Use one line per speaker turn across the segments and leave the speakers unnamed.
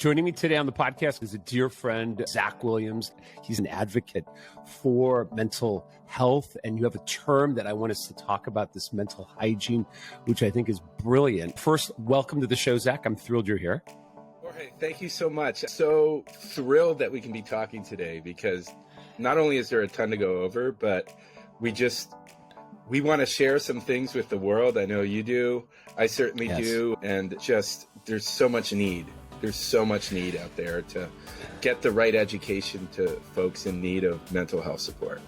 Joining me today on the podcast is a dear friend, Zach Williams. He's an advocate for mental health, and you have a term that I want us to talk about, this mental hygiene, which I think is brilliant. First, welcome to the show, Zach. I'm thrilled you're here.
Jorge, thank you so much. So thrilled that we can be talking today, because not only is there a ton to go over, but we want to share some things with the world. I know you do. I certainly do. And just, there's so much need. There's so much need out there to get the right education to folks in need of mental health support.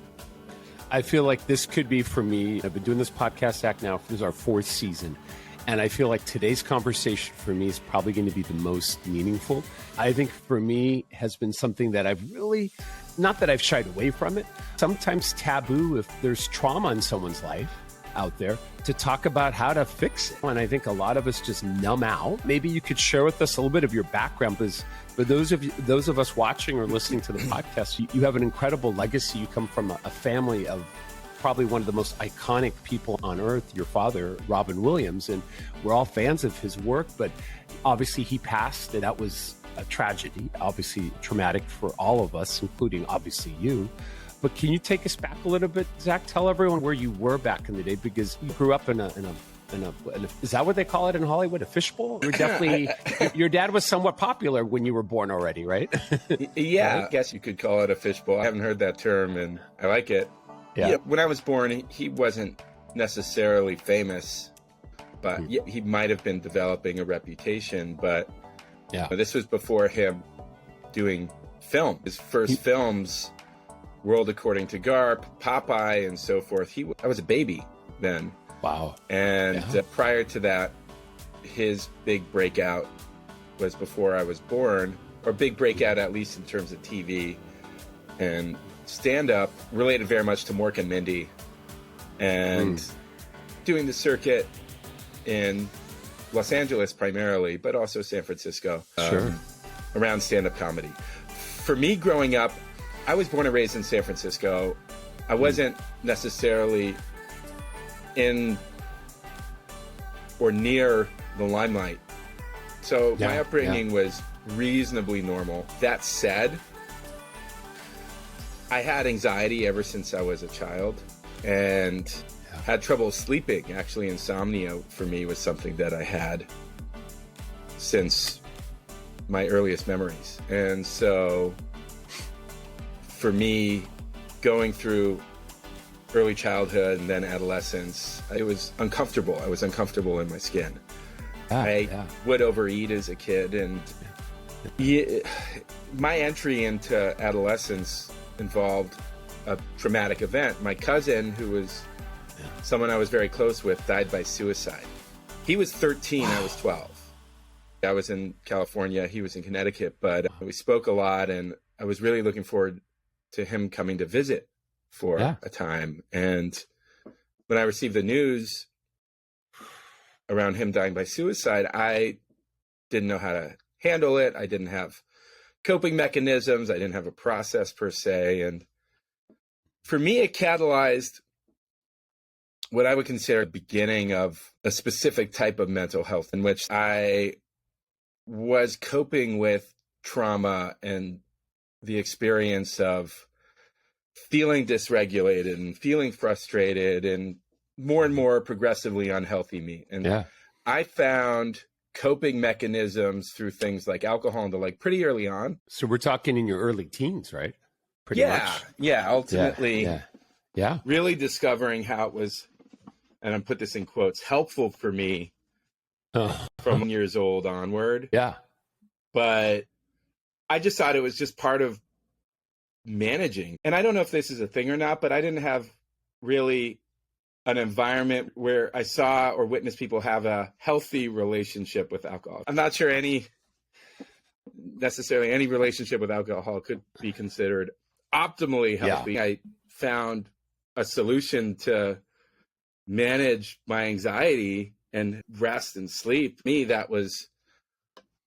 I feel like this could be, for me, I've been doing this podcast, Zach, now. This is our fourth season. And I feel like today's conversation for me is probably going to be the most meaningful. I think for me has been something that I've really, not that I've shied away from it, sometimes taboo if there's trauma in someone's life out there, to talk about how to fix it. And I think a lot of us just numb out. Maybe you could share with us a little bit of your background, because for those of us watching or listening to the podcast, you have an incredible legacy. You come from a family of probably one of the most iconic people on earth, your father, Robin Williams, and we're all fans of his work, but obviously he passed, and that was a tragedy, obviously traumatic for all of us, including obviously you. But can you take us back a little bit, Zach? Tell everyone where you were back in the day, because you grew up in a is that what they call it in Hollywood? A fishbowl? You're definitely, your dad was somewhat popular when you were born already, right?
Yeah,
Right?
I guess you could call it a fishbowl. I haven't heard that term, and I like it.
Yeah.
When I was born, he wasn't necessarily famous, but he might have been developing a reputation. But this was before him doing film. His first films, World According to Garp, Popeye, and so forth. I was a baby then.
Wow.
And prior to that, his big breakout was before I was born, or big breakout at least in terms of TV and stand-up, related very much to Mork and Mindy, and doing the circuit in Los Angeles primarily, but also San Francisco, around stand-up comedy. For me growing up, I was born and raised in San Francisco. I wasn't necessarily in or near the limelight. So my upbringing was reasonably normal. That said, I had anxiety ever since I was a child, and had trouble sleeping. Actually, insomnia for me was something that I had since my earliest memories. And so for me, going through early childhood and then adolescence, it was uncomfortable. I was uncomfortable in my skin. I would overeat as a kid, and my entry into adolescence involved a traumatic event. My cousin, who was someone I was very close with, died by suicide. He was 13, I was 12. I was in California, he was in Connecticut, but we spoke a lot, and I was really looking forward to him coming to visit for a time. And when I received the news around him dying by suicide, I didn't know how to handle it. I didn't have coping mechanisms. I didn't have a process per se. And for me, it catalyzed what I would consider the beginning of a specific type of mental health, in which I was coping with trauma and the experience of feeling dysregulated and feeling frustrated and more progressively unhealthy me. And I found coping mechanisms through things like alcohol and the like pretty early on.
So we're talking in your early teens, right? Pretty much.
Yeah. Ultimately, really discovering how it was, and I put this in quotes, helpful for me from years old onward. Yeah. But I just thought it was just part of managing. And I don't know if this is a thing or not, but I didn't have really an environment where I saw or witnessed people have a healthy relationship with alcohol. I'm not sure necessarily any relationship with alcohol could be considered optimally healthy. I found a solution to manage my anxiety and rest and sleep. For me, that was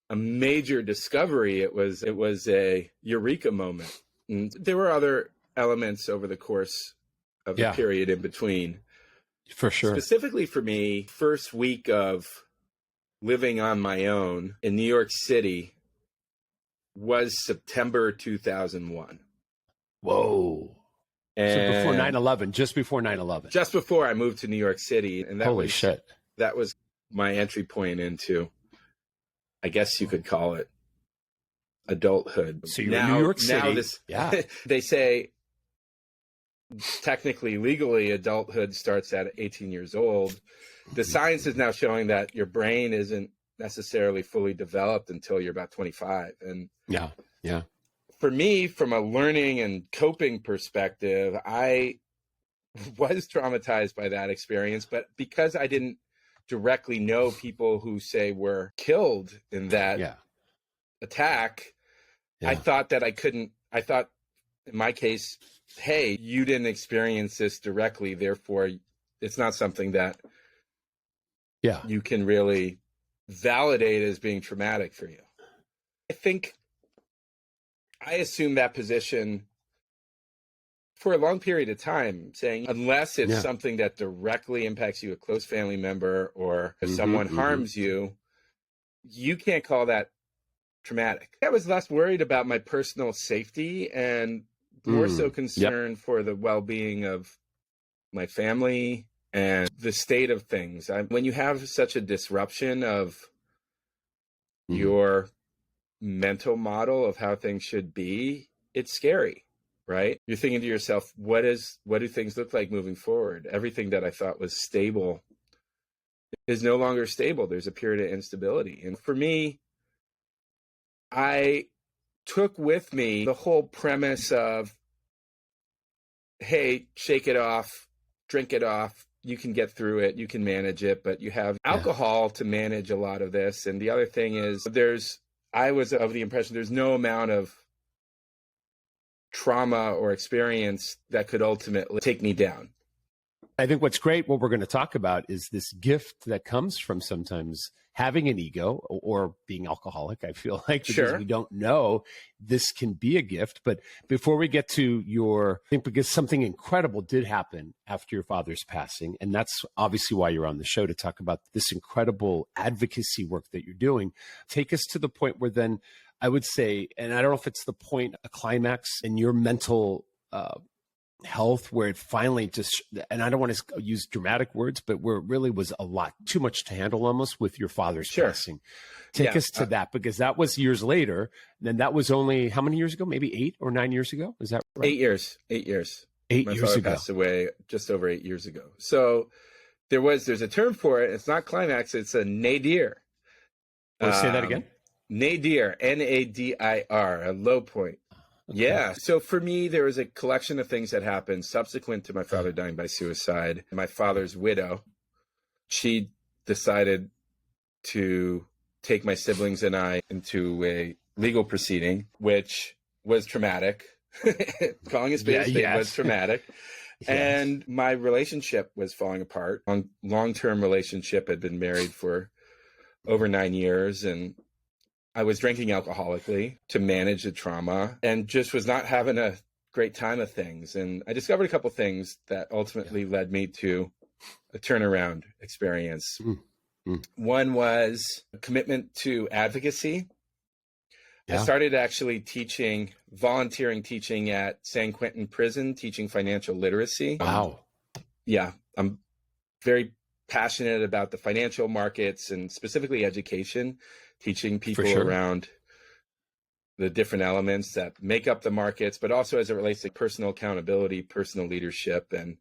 a major discovery. It was a eureka moment. And there were other elements over the course of the period in between.
For sure.
Specifically for me, first week of living on my own in New York City, was September 2001.
Whoa. So before
And
9/11, just before 9/11.
just before I moved to New York City. And
Holy shit.
That was my entry point into, I guess you could call it, adulthood.
So you're in New York City.
Yeah. They say technically, legally, adulthood starts at 18 years old. The science is now showing that your brain isn't necessarily fully developed until you're about 25. And
yeah.
For me, from a learning and coping perspective, I was traumatized by that experience, but because I didn't directly know people who say were killed in that attack, I thought that I thought in my case, hey, you didn't experience this directly, therefore it's not something that you can really validate as being traumatic for you. I think I assumed that position for a long period of time, saying unless it's something that directly impacts you, a close family member, or if someone harms you, you can't call that traumatic. I was less worried about my personal safety and more so concerned for the well-being of my family and the state of things. When you have such a disruption of your mental model of how things should be, it's scary, right? You're thinking to yourself, what do things look like moving forward? Everything that I thought was stable is no longer stable. There's a period of instability. And for me, I took with me the whole premise of, hey, shake it off, drink it off. You can get through it. You can manage it, but you have alcohol to manage a lot of this. And the other thing is I was of the impression there's no amount of trauma or experience that could ultimately take me down.
I think what's great, what we're going to talk about is this gift that comes from sometimes having an ego or being alcoholic. I feel like because we don't know, this can be a gift. But before we get to I think because something incredible did happen after your father's passing, and that's obviously why you're on the show, to talk about this incredible advocacy work that you're doing. Take us to the point where then I would say, and I don't know if it's the point, a climax in your mental health where it finally just, and I don't want to use dramatic words, but where it really was a lot too much to handle almost with your father's passing. Take us to that, because that was years later. Then that was only how many years ago? Maybe 8 or 9 years ago. Is that right?
8 years. 8 years. My father passed away just over 8 years ago. So there's a term for it. It's not climax. It's a nadir.
Say that again.
Nadir, Nadir, a low point. Okay. Yeah. So for me, there was a collection of things that happened subsequent to my father dying by suicide. My father's widow, she decided to take my siblings and I into a legal proceeding, which was traumatic. Calling a spade was traumatic. And my relationship was falling apart. Long-term relationship, had been married for over 9 years, and I was drinking alcoholically to manage the trauma and just was not having a great time of things. And I discovered a couple things that ultimately led me to a turnaround experience. One was a commitment to advocacy. I started actually volunteering teaching at San Quentin Prison, teaching financial literacy.
Wow.
Yeah, I'm very passionate about the financial markets and specifically education, teaching people around the different elements that make up the markets, but also as it relates to personal accountability, personal leadership, and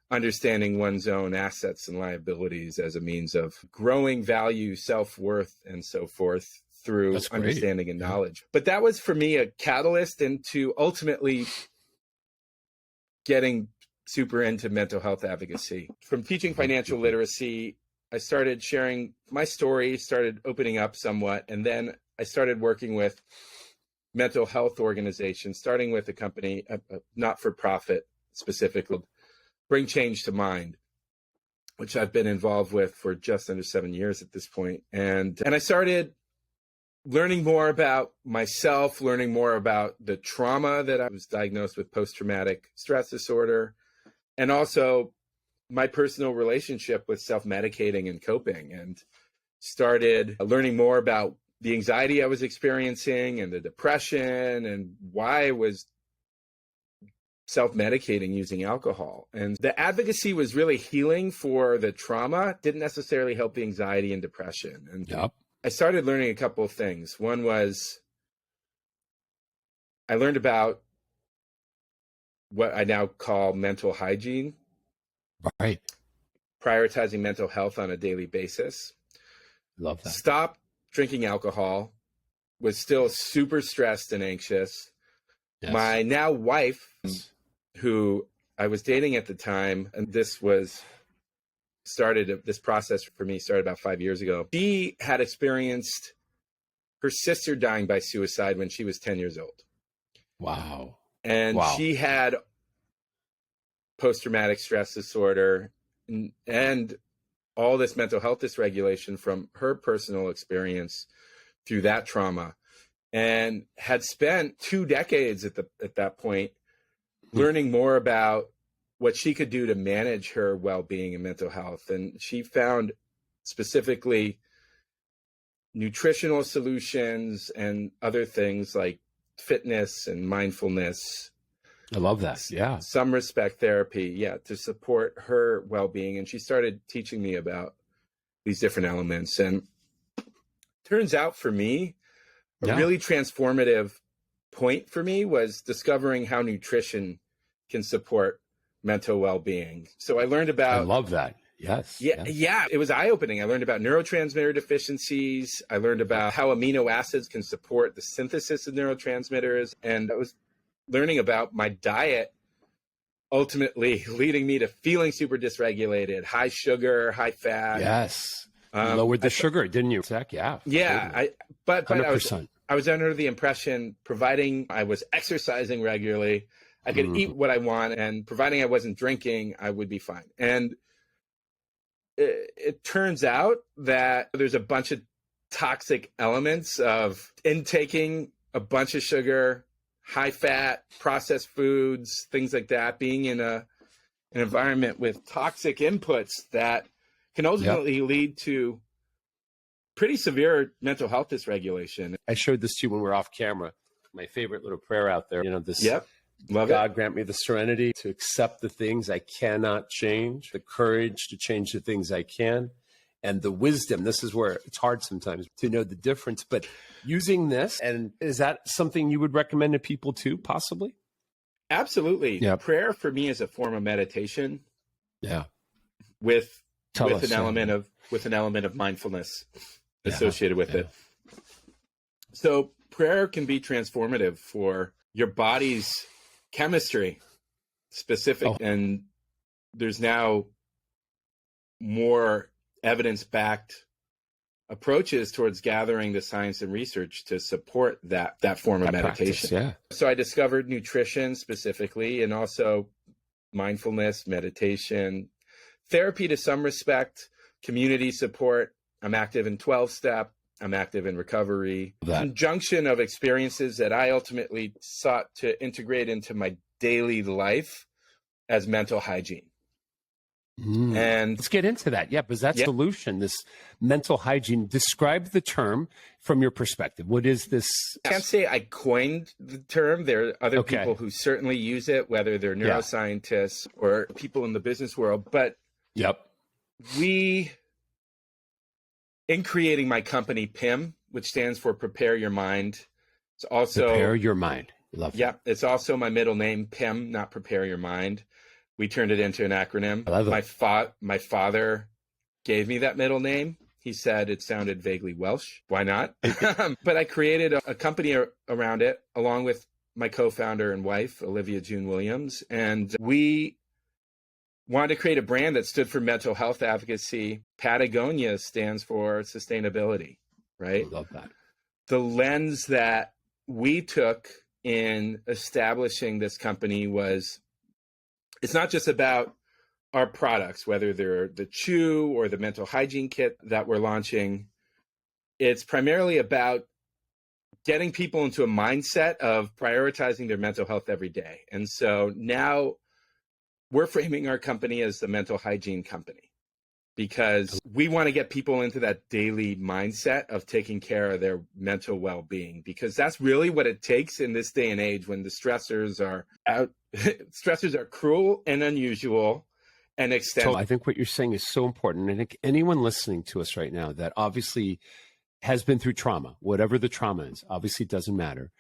understanding one's own assets and liabilities as a means of growing value, self-worth, and so forth through understanding and knowledge. But that was for me a catalyst into ultimately getting super into mental health advocacy. From teaching financial literacy, I started sharing my story, started opening up somewhat, and then I started working with mental health organizations, starting with a company, a not-for-profit specifically, Bring Change to Mind, which I've been involved with for just under 7 years at this point. And I started learning more about myself, learning more about the trauma that I was diagnosed with post-traumatic stress disorder, and also my personal relationship with self-medicating and coping, and started learning more about the anxiety I was experiencing and the depression and why I was self-medicating using alcohol. And the advocacy was really healing for the trauma, didn't necessarily help the anxiety and depression. And
Yep.
I started learning a couple of things. One was I learned about what I now call mental hygiene,
Right.
prioritizing mental health on a daily basis.
Love that.
Stopped drinking alcohol, was still super stressed and anxious.
Yes.
My now wife, who I was dating at the time, and this process for me started about 5 years ago. She had experienced her sister dying by suicide when she was 10 years old.
Wow.
And she had post-traumatic stress disorder and all this mental health dysregulation from her personal experience through that trauma, and had spent 2 decades at that point learning more about what she could do to manage her well-being and mental health. And she found specifically nutritional solutions and other things like fitness and mindfulness.
I love that. Yeah.
Some respect therapy, to support her well-being. And she started teaching me about these different elements. And turns out for me, a really transformative point for me was discovering how nutrition can support mental well-being. So I learned about...
I love that. Yes.
Yeah, it was eye-opening. I learned about neurotransmitter deficiencies. I learned about how amino acids can support the synthesis of neurotransmitters. And I was learning about my diet ultimately leading me to feeling super dysregulated, high sugar, high fat.
Yes. You lowered the sugar, didn't you, Zach? Yeah.
Yeah.
Totally.
But
100%.
I was under the impression, providing I was exercising regularly, I could eat what I want, and providing I wasn't drinking, I would be fine. And it turns out that there's a bunch of toxic elements of intaking a bunch of sugar, high fat, processed foods, things like that, being in an environment with toxic inputs that can ultimately lead to pretty severe mental health dysregulation.
I showed this to you when we were off camera. My favorite little prayer out there, this
Love
God
it.
grant me the serenity to accept the things I cannot change, the courage to change the things I can, and the wisdom. This is where it's hard sometimes to know the difference, but using this, and is that something you would recommend to people too, possibly?
Absolutely.
Yeah.
Prayer for me is a form of meditation.
Yeah.
With an element of mindfulness associated with it. So prayer can be transformative for your body's chemistry specific. And there's now more evidence-backed approaches towards gathering the science and research to support that form of meditation.
Practice,
So I discovered nutrition specifically, and also mindfulness, meditation, therapy to some respect, community support. I'm active in 12-step. I'm active in recovery. Conjunction of experiences that I ultimately sought to integrate into my daily life as mental hygiene. And
let's get into that. Yeah, because that solution, this mental hygiene, describe the term from your perspective. What is this?
I can't say I coined the term. There are other people who certainly use it, whether they're neuroscientists or people in the business world. But in creating my company, PIM, which stands for Prepare Your Mind. It's also
Prepare Your Mind. Love that.
Yeah, it's also my middle name, PIM, not Prepare Your Mind. We turned it into an acronym.
I love it.
My father gave me that middle name. He said it sounded vaguely Welsh. Why not? But I created a company around it, along with my co-founder and wife, Olivia June Williams. And we wanted to create a brand that stood for mental health advocacy. Patagonia stands for sustainability, right?
I love that.
The lens that we took in establishing this company was, it's not just about our products, whether they're the chew or the mental hygiene kit that we're launching. It's primarily about getting people into a mindset of prioritizing their mental health every day. And so now we're framing our company as the mental hygiene company. because we want to get people into that daily mindset of taking care of their mental well-being, because that's really what it takes in this day and age when the stressors are out. Stressors are cruel and unusual and extensive.
I think what you're saying is so important. And I think anyone listening to us right now that obviously has been through trauma, whatever the trauma is, obviously it doesn't matter.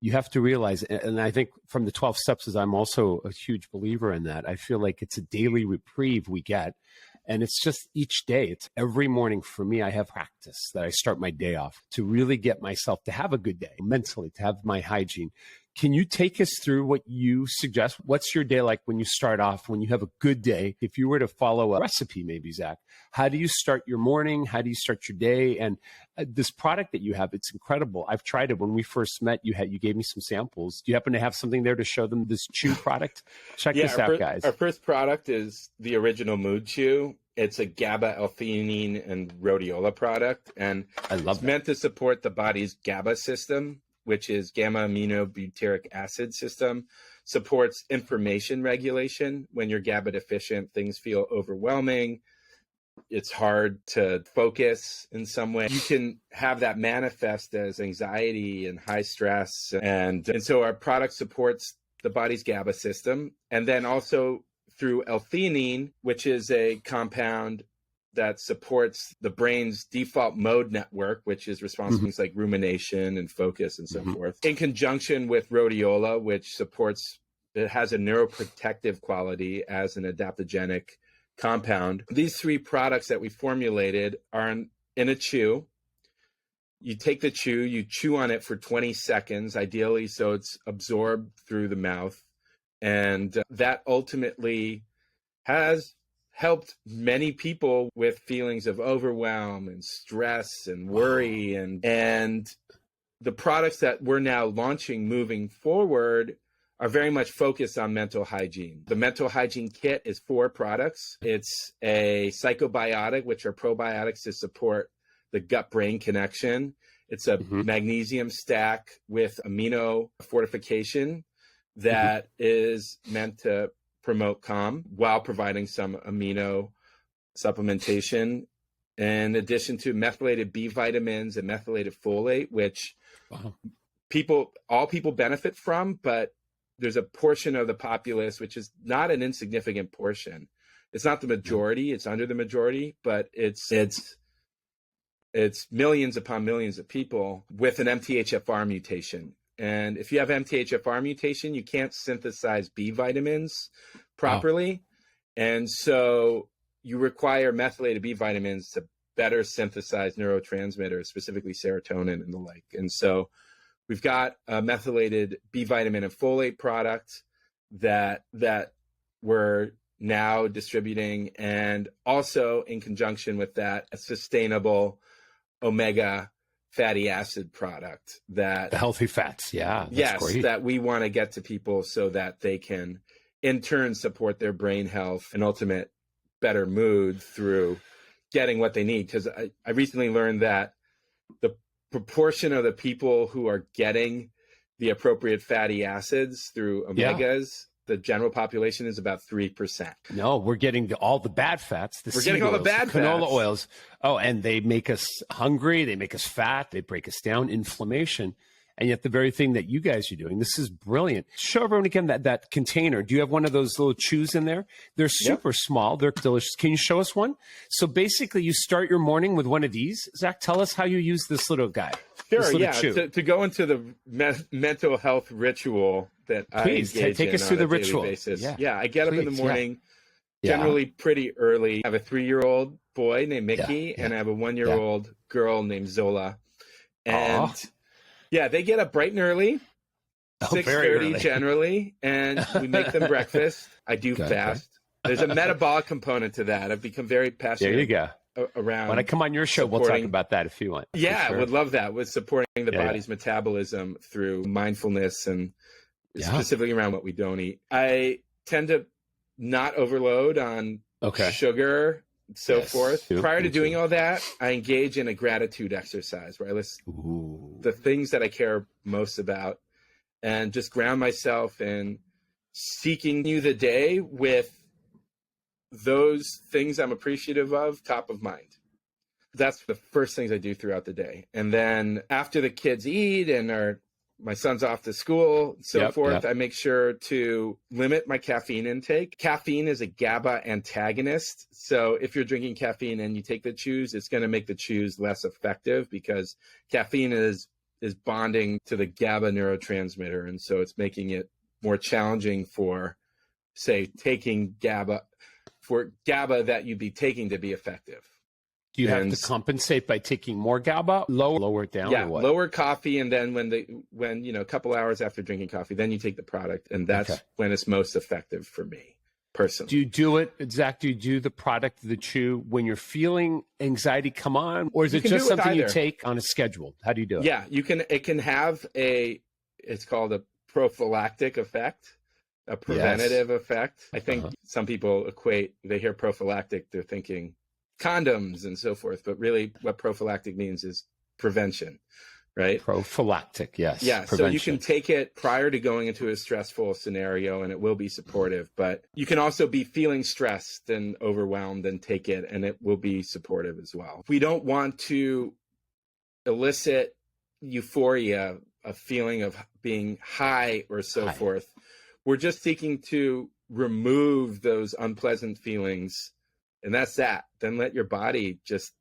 You have to realize, and I think from the 12 steps, as I'm also a huge believer in that, I feel like it's a daily reprieve we get. And it's just each day. It's every morning for me, I have practice that I start my day off to really get myself to have a good day mentally, to have my hygiene. Can you take us through what you suggest? What's your day like when you start off, when you have a good day? If you were to follow a recipe, maybe, Zach, how do you start your morning? How do you start your day? And this product that you have, it's incredible. I've tried it. When we first met, you gave me some samples. Do you happen to have something there to show them this chew product? Check this out, guys.
Our first product is the original Mood Chew. It's a GABA, L-theanine, and rhodiola product. And
I love
it's meant to support the body's GABA system, which is gamma-aminobutyric acid system, supports information regulation. When you're GABA deficient, things feel overwhelming. It's hard to focus in some way. You can have that manifest as anxiety and high stress. And so our product supports the body's GABA system. And then also through L-theanine, which is a compound that supports the brain's default mode network, which is responsible for things like rumination and focus and so forth, in conjunction with rhodiola, which it has a neuroprotective quality as an adaptogenic compound. These three products that we formulated are in a chew. You take the chew, you chew on it for 20 seconds, ideally so it's absorbed through the mouth. And that ultimately has helped many people with feelings of overwhelm and stress and worry. And the products that we're now launching moving forward are very much focused on mental hygiene. The mental hygiene kit is 4 products. It's a psychobiotic, which are probiotics to support the gut-brain connection. It's a magnesium stack with amino fortification that is meant to promote calm while providing some amino supplementation, in addition to methylated B vitamins and methylated folate, which all people benefit from, but there's a portion of the populace, which is not an insignificant portion. It's not the majority, it's under the majority, but it's millions upon millions of people with an MTHFR mutation. And if you have MTHFR mutation, you can't synthesize B vitamins properly. And so you require methylated B vitamins to better synthesize neurotransmitters, specifically serotonin and the like. And so we've got a methylated B vitamin and folate product that we're now distributing. And also in conjunction with that, a sustainable omega fatty acid product that
the healthy fats. Yeah.
Yes.
Great.
That we want to get to people so that they can in turn support their brain health and ultimate better mood through getting what they need. Because I recently learned that the proportion of the people who are getting the appropriate fatty acids through omegas, the general population is about 3%.
No, we're getting all the bad fats. We're
getting all the bad
canola
fats.
Oils. Oh, and they make us hungry. They make us fat. They break us down, inflammation. And yet the very thing that you guys are doing, this is brilliant. Show everyone again that container. Do you have one of those little chews in there? They're super small. They're delicious. Can you show us one? So basically you start your morning with one of these. Zach, tell us how you use this little guy.
Sure, yeah. To go into the mental health ritual that
Please,
I engage
take
in
us through the
on a daily
ritual.
basis.
Yeah.
Yeah, I get up in the morning, generally pretty early. I have a 3-year-old boy named Mickey, and I have a 1-year-old girl named Zola. And they get up bright and early, 6:30 generally, and we make them breakfast. I do fast. There's a metabolic component to that. I've become very passionate.
There you go.
Around
when I come on your show, we'll talk about that if you want.
Yeah, I would love that, with supporting the body's metabolism through mindfulness and specifically around what we don't eat. I tend to not overload on sugar, so forth. Prior to doing all that, I engage in a gratitude exercise where I list the things that I care most about and just ground myself in seeking the day with those things I'm appreciative of top of mind. That's the first things I do throughout the day. And then after the kids eat and my son's off to school and so forth, I make sure to limit my caffeine intake. Caffeine is a GABA antagonist. So if you're drinking caffeine and you take the chews, it's going to make the chews less effective because caffeine is bonding to the GABA neurotransmitter. And so it's making it more challenging for, say, taking GABA, for GABA that you'd be taking to be effective.
Do you have to compensate by taking more GABA? Lower it down?
Yeah,
or what?
lower coffee, and then when a couple hours after drinking coffee, then you take the product, and that's when it's most effective for me personally.
Do you do it, Zach? Do you do the product, the chew, when you're feeling anxiety come on, or is it just something you take on a schedule? How do you do it?
Yeah, you can. It can have it's called a prophylactic effect, a preventative effect. I think some people they hear prophylactic, they're thinking condoms and so forth, but really what prophylactic means is prevention, right?
Prophylactic, yes.
Yeah, prevention. So you can take it prior to going into a stressful scenario and it will be supportive, but you can also be feeling stressed and overwhelmed and take it and it will be supportive as well. We don't want to elicit euphoria, a feeling of being high or so forth. We're just seeking to remove those unpleasant feelings. And that's that. Then let your body just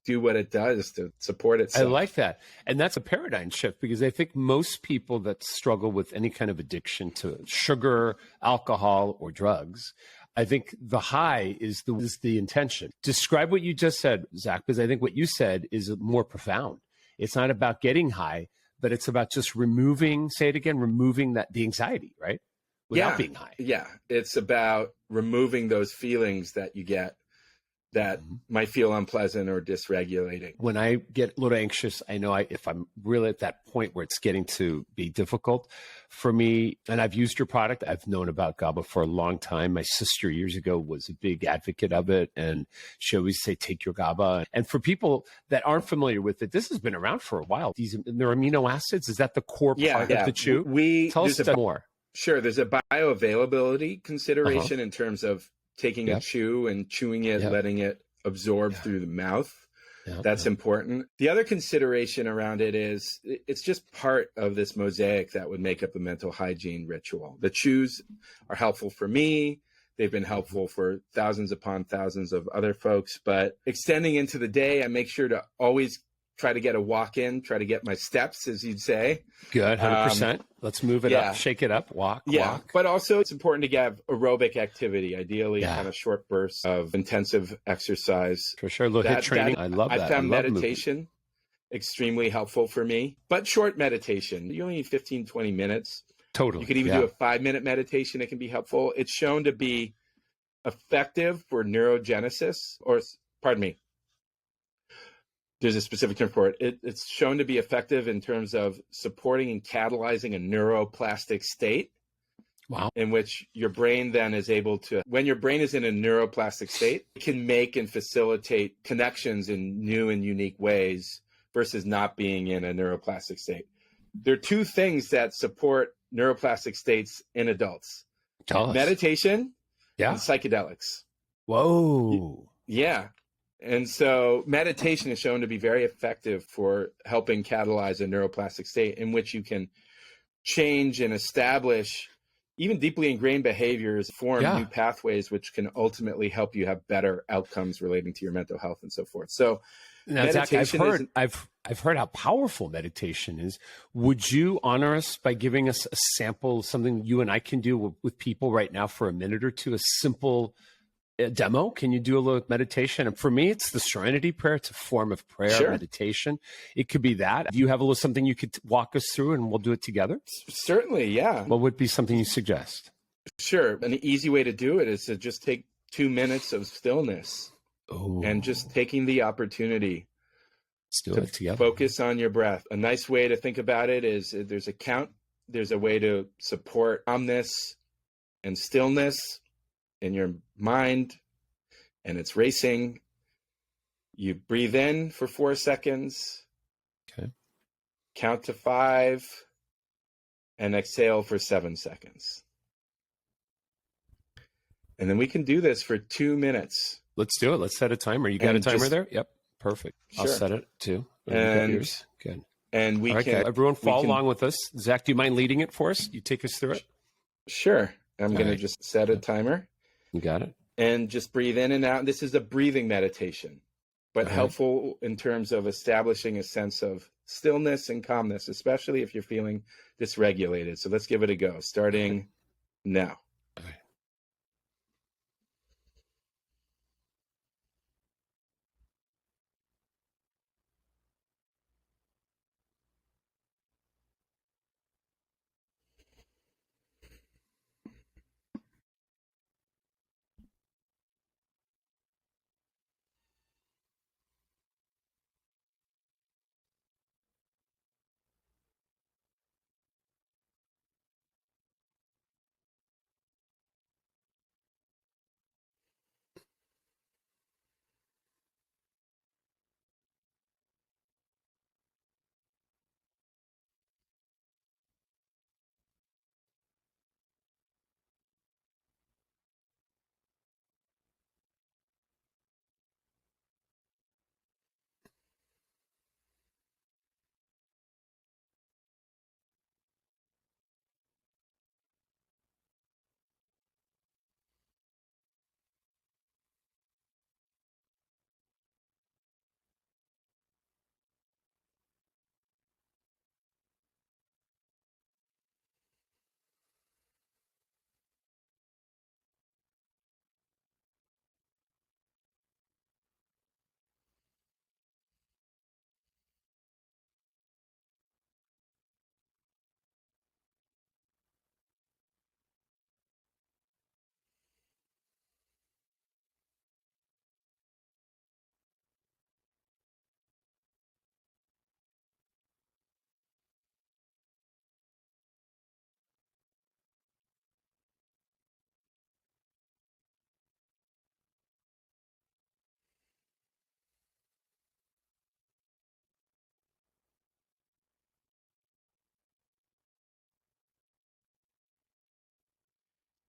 do what it does to support itself.
I like that. And that's a paradigm shift because I think most people that struggle with any kind of addiction to sugar, alcohol, or drugs, I think the high is the intention. Describe what you just said, Zach, because I think what you said is more profound. It's not about getting high, but it's about just removing the anxiety, right? Without being high.
Yeah. It's about removing those feelings that you get that might feel unpleasant or dysregulating.
When I get a little anxious, I know if I'm really at that point where it's getting to be difficult for me, and I've used your product, I've known about GABA for a long time. My sister years ago was a big advocate of it, and she always say, take your GABA. And for people that aren't familiar with it, this has been around for a while. They're amino acids. Is that the core part of the chew? Tell us more.
Sure. There's a bioavailability consideration in terms of taking a chew and chewing it, letting it absorb through the mouth. That's important. The other consideration around it is it's just part of this mosaic that would make up a mental hygiene ritual. The chews are helpful for me. They've been helpful for thousands upon thousands of other folks. But extending into the day, I make sure to always try to get a walk in, try to get my steps, as you'd say.
Good, 100%. Let's move it up, shake it up, walk.
But also it's important to have aerobic activity, ideally kind of short bursts of intensive exercise.
For sure, HIIT training, I love that.
I found meditation extremely helpful for me, but short meditation. You only need 15, 20 minutes.
Totally.
You could even do a 5-minute meditation. It can be helpful. It's shown to be effective for neurogenesis, there's a specific term for it. It's shown to be effective in terms of supporting and catalyzing a neuroplastic state.
Wow.
In which your brain then is able to, when your brain is in a neuroplastic state, it can make and facilitate connections in new and unique ways versus not being in a neuroplastic state. There are two things that support neuroplastic states in adults. Meditation and psychedelics.
Whoa.
Yeah. And so meditation is shown to be very effective for helping catalyze a neuroplastic state in which you can change and establish even deeply ingrained behaviors, form new pathways, which can ultimately help you have better outcomes relating to your mental health and so forth. So
now,
meditation
Zach, I've heard how powerful meditation is. Would you honor us by giving us a sample, something you and I can do with people right now for a minute or two, a simple demo? Can you do a little meditation? And for me, it's the Serenity Prayer. It's a form of prayer, meditation. It could be that. Do you have a little something you could walk us through and we'll do it together?
Certainly, yeah.
What would be something you suggest?
Sure. An easy way to do it is to just take 2 minutes of stillness and just taking the opportunity
to
focus on your breath. A nice way to think about it is there's a count. There's a way to support calmness and stillness in your mind, and it's racing. You breathe in for 4 seconds.
Okay.
Count to 5 and exhale for 7 seconds. And then we can do this for 2 minutes.
Let's do it. Let's set a timer. You got a timer there? Yep. Perfect. I'll
Sure.
set it too.
And
Good.
And we
All right,
can,
everyone follow
can,
along with us. Zach, do you mind leading it for us? You take us through it?
Sure. I'm going to just set a timer.
You got it.
And just breathe in and out. This is a breathing meditation, but helpful in terms of establishing a sense of stillness and calmness, especially if you're feeling dysregulated. So let's give it a go, starting now.
All right.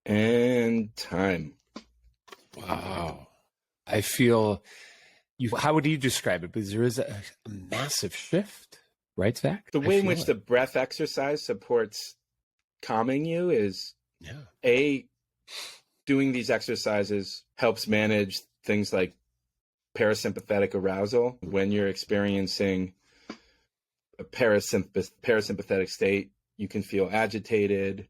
And time.
Wow. I feel how would you describe it? Because there is a massive shift, right, Zach?
The way in which the breath exercise supports calming you is doing these exercises helps manage things like parasympathetic arousal. When you're experiencing a parasympathetic state, you can feel agitated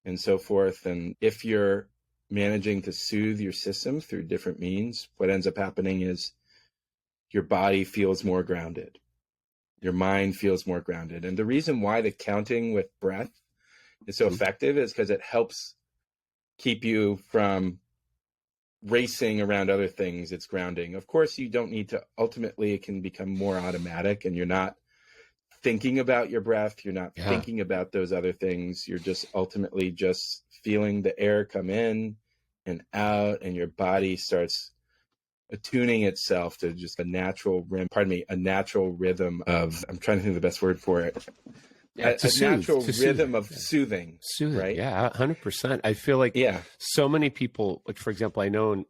and so forth. And if you're managing to soothe your system through different means, what ends up happening is your body feels more grounded. Your mind feels more grounded. And the reason why the counting with breath is so effective is because it helps keep you from racing around other things. It's grounding. Of course, you don't need to, ultimately, it can become more automatic and you're not thinking about your breath. You're not thinking about those other things. You're just ultimately just feeling the air come in and out, and your body starts attuning itself to just a natural rhythm of, I'm trying to think of the best word for it. A natural rhythm of soothing. Right?
Yeah, 100%. I feel like so many people, like, for example, I know in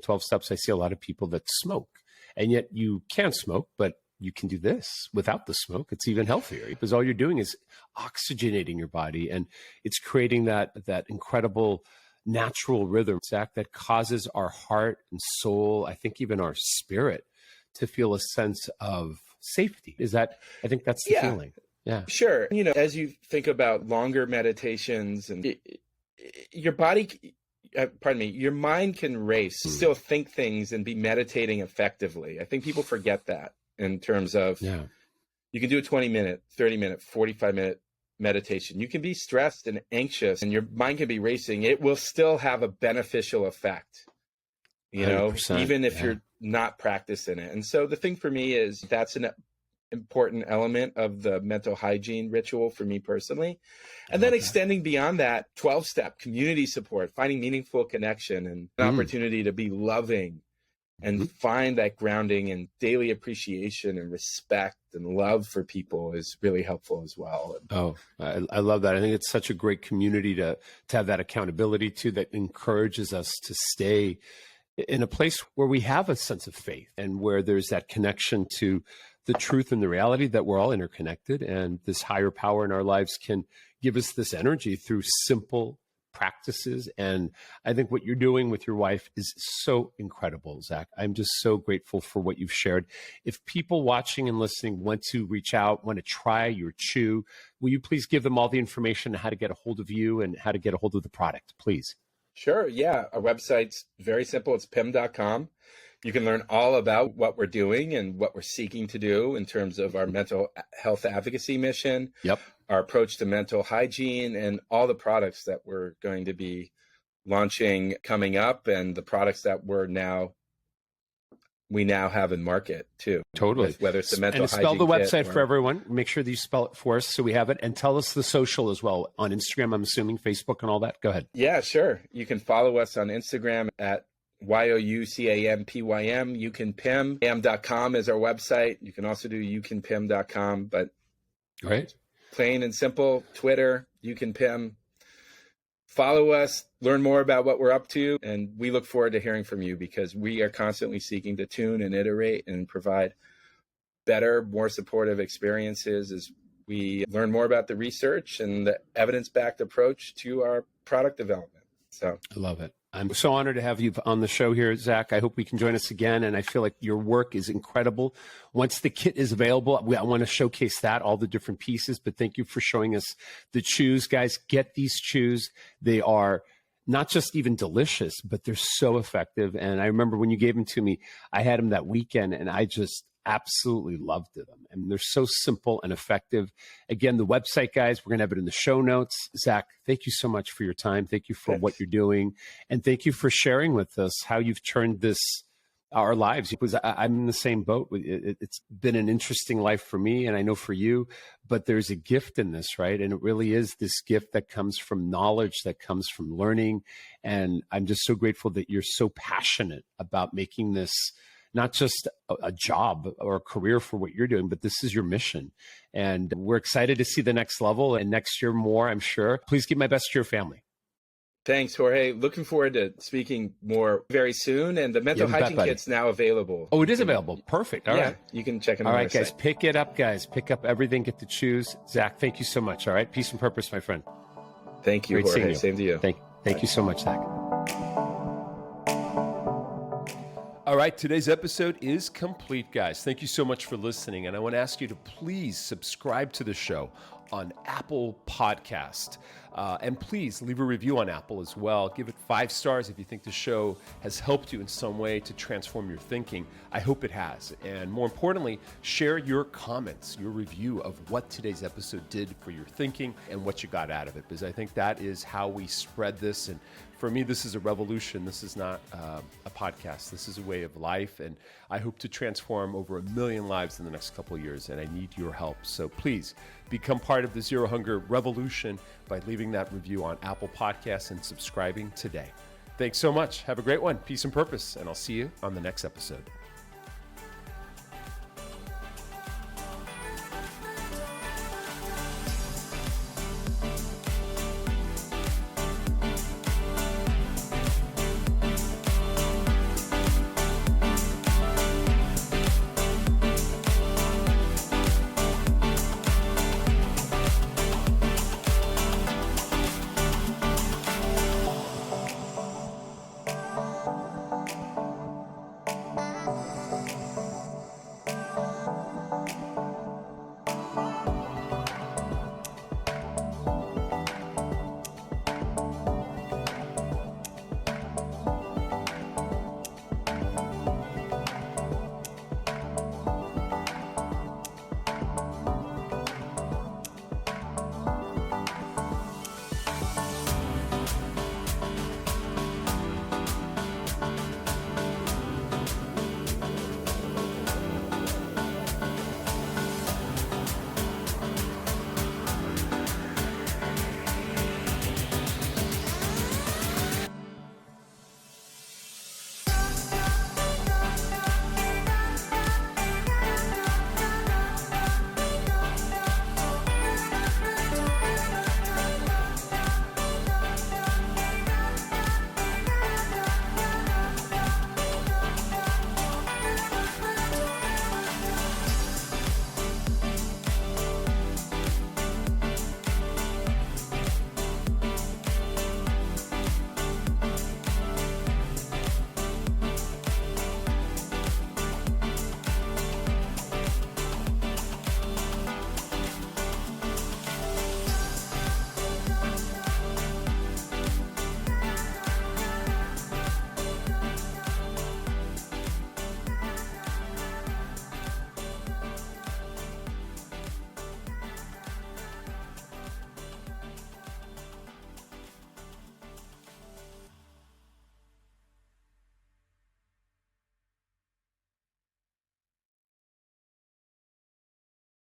12 Steps, I see a lot of people that smoke, and yet you can smoke, but you can do this without the smoke. It's even healthier because all you're doing is oxygenating your body, and it's creating that incredible natural rhythm, Zach, that causes our heart and soul, I think even our spirit, to feel a sense of safety. I think that's the feeling. Yeah,
sure. You know, as you think about longer meditations, and your body, your mind can race, still think things and be meditating effectively. I think people forget that in terms of, you can do a 20-minute, 30-minute, 45-minute meditation. You can be stressed and anxious and your mind can be racing. It will still have a beneficial effect, you know, even if you're not practicing it. And so the thing for me is that's an important element of the mental hygiene ritual for me personally. And then extending beyond that, 12-step community support, finding meaningful connection and an opportunity to be loving and find that grounding and daily appreciation and respect and love for people is really helpful as well.
Oh, I love that. I think it's such a great community to have that accountability to, that encourages us to stay in a place where we have a sense of faith and where there's that connection to the truth and the reality that we're all interconnected, and this higher power in our lives can give us this energy through simple practices. And I think what you're doing with your wife is so incredible, Zach. I'm just so grateful for what you've shared. If people watching and listening want to reach out, want to try your chew, will you please give them all the information on how to get a hold of you and how to get a hold of the product, please?
Sure. Yeah. Our website's very simple. It's pim.com. You can learn all about what we're doing and what we're seeking to do in terms of our mental health advocacy mission, our approach to mental hygiene, and all the products that we're going to be launching coming up, and the products that we now have in market too.
Totally.
Whether it's the mental hygiene
spell the website
kit
for everyone. Make sure that you spell it for us so we have it. And tell us the social as well, on Instagram, I'm assuming, Facebook and all that. Go ahead.
Yeah, sure. You can follow us on Instagram at YOUCAMPYM. You can PIM. PIM.com is our website. You can also do youcanpim.com, but
right.
Plain and simple, Twitter, you can PIM. Follow us, learn more about what we're up to, and we look forward to hearing from you, because we are constantly seeking to tune and iterate and provide better, more supportive experiences as we learn more about the research and the evidence-backed approach to our product development. So
I love it. I'm so honored to have you on the show here, Zach. I hope we can join us again. And I feel like your work is incredible. Once the kit is available, I want to showcase that, all the different pieces. But thank you for showing us the chews. Guys, get these chews. They are not just even delicious, but they're so effective. And I remember when you gave them to me, I had them that weekend, and I just absolutely loved them. And they're so simple and effective. Again, the website, guys, we're going to have it in the show notes. Zach, thank you so much for your time. Thank you for what you're doing. And thank you for sharing with us how you've turned our lives. Because I'm in the same boat. It's been an interesting life for me, and I know for you, but there's a gift in this, right? And it really is this gift that comes from knowledge, that comes from learning. And I'm just so grateful that you're so passionate about making this not just a job or a career for what you're doing, but this is your mission. And we're excited to see the next level, and next year more, I'm sure. Please give my best to your family.
Thanks, Jorge. Looking forward to speaking more very soon. And the mental hygiene kit's now available.
Oh, it is available. Perfect. All right.
You can check it out.
All right, guys, pick it up, guys. Pick up everything, get to choose. Zach, thank you so much. All right. Peace and purpose, my friend.
Thank you,
Great
Jorge.
seeing you.
Same to you.
Thank you so much, Zach.
All right, today's episode is complete, guys. Thank you so much for listening. And I want to ask you to please subscribe to the show on Apple Podcast. And please leave a review on Apple as well. Give it 5 stars if you think the show has helped you in some way to transform your thinking. I hope it has. And more importantly, share your comments, your review of what today's episode did for your thinking and what you got out of it, because I think that is how we spread this. And for me, this is a revolution. This is not a podcast. This is a way of life. And I hope to transform over 1 million lives in the next couple of years. And I need your help. So please become part of the Zero Hunger revolution by leaving that review on Apple Podcasts and subscribing today. Thanks so much. Have a great one. Peace and purpose. And I'll see you on the next episode.